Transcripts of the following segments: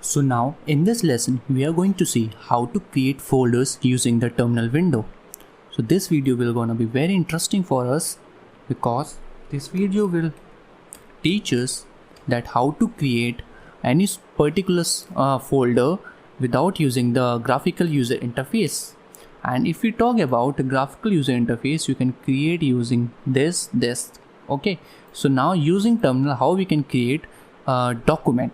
So now in this lesson we are going to see how to create folders using the terminal window. So this video will gonna be very interesting for us because this video will teach us that how to create any particular folder without using the graphical user interface. And if we talk about the graphical user interface, you can create using this. Okay, so now using terminal, how we can create a document.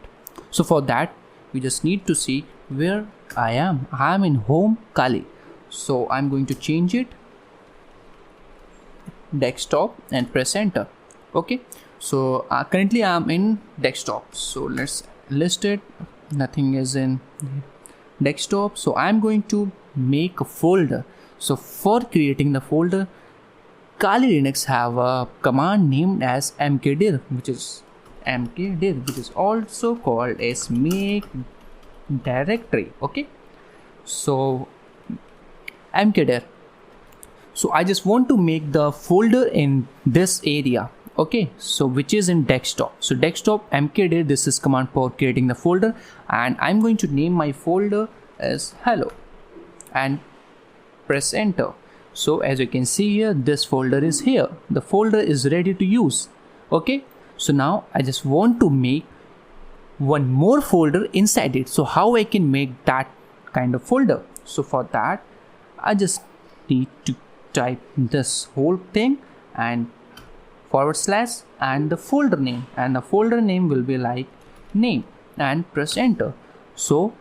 So for that we just need to see where I am. I am in home Kali, so I'm going to change it desktop and press enter. Okay, so currently I'm in desktop, so let's list it. Nothing is in desktop, so I'm going to make a folder. So for creating the folder, Kali Linux have a command named as mkdir, which is also called as make directory. Okay, so mkdir. So I just want to make the folder in this area. Okay, so which is in desktop. So desktop mkdir, this is command for creating the folder, and I'm going to name my folder as hello and press enter. So as you can see here, this folder is here. The folder is ready to use. Okay, so now I just want to make one more folder inside it. So how I can make that kind of folder? So for that I just need to type this whole thing and / and the folder name, and the folder name will be like name, and press enter. So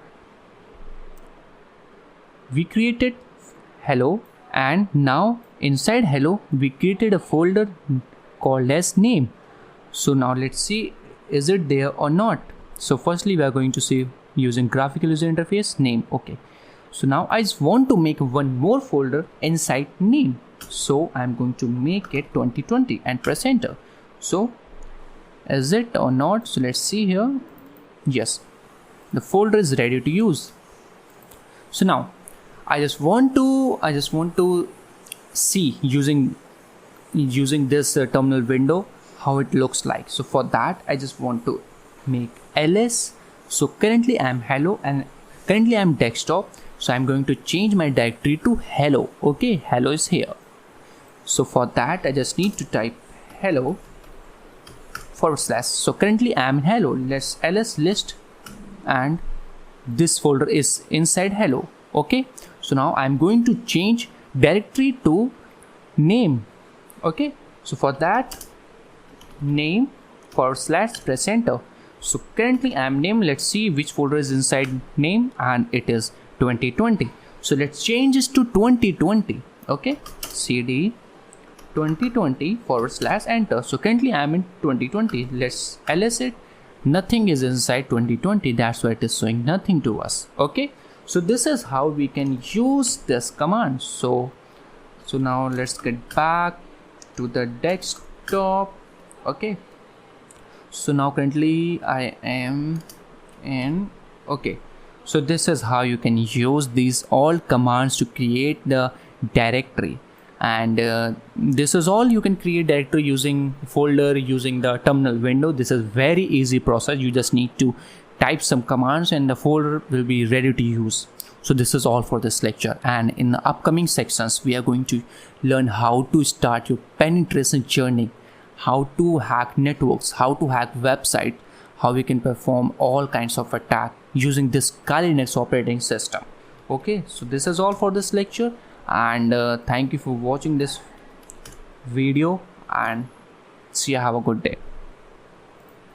we created hello, and now inside hello we created a folder called as name. So now let's see, is it there or not? So firstly we are going to see using graphical user interface name. Okay, so now I just want to make one more folder inside name, so I'm going to make it 2020 and press enter. So is it or not? So let's see here. Yes, the folder is ready to use. So now I just want to see using this terminal window how it looks like. So for that I just want to make ls. So currently I am hello and currently I am desktop, so I'm going to change my directory to hello. Okay, hello is here. So for that I just need to type hello / so currently I am in hello. Let's ls list, and this folder is inside hello. Okay, so now I'm going to change directory to name. Okay, so for that name / press enter. So currently I am name. Let's see which folder is inside name, and it is 2020. So let's change this to 2020. Okay, cd 2020 / enter. So currently I am in 2020. Let's ls it. Nothing is inside 2020, that's why it is showing nothing to us. Okay, so this is how we can use this command. So now let's get back to the desktop. Okay, so now currently I am in. Okay, so this is how you can use these all commands to create the directory, and this is all you can create directory using folder using the terminal window. This is very easy process. You just need to type some commands and the folder will be ready to use. So this is all for this lecture, and in the upcoming sections we are going to learn how to start your penetration journey, how to hack networks, how to hack website, how we can perform all kinds of attack using this Kali Linux operating system. Okay, so this is all for this lecture, and thank you for watching this video, and see you. Have a good day.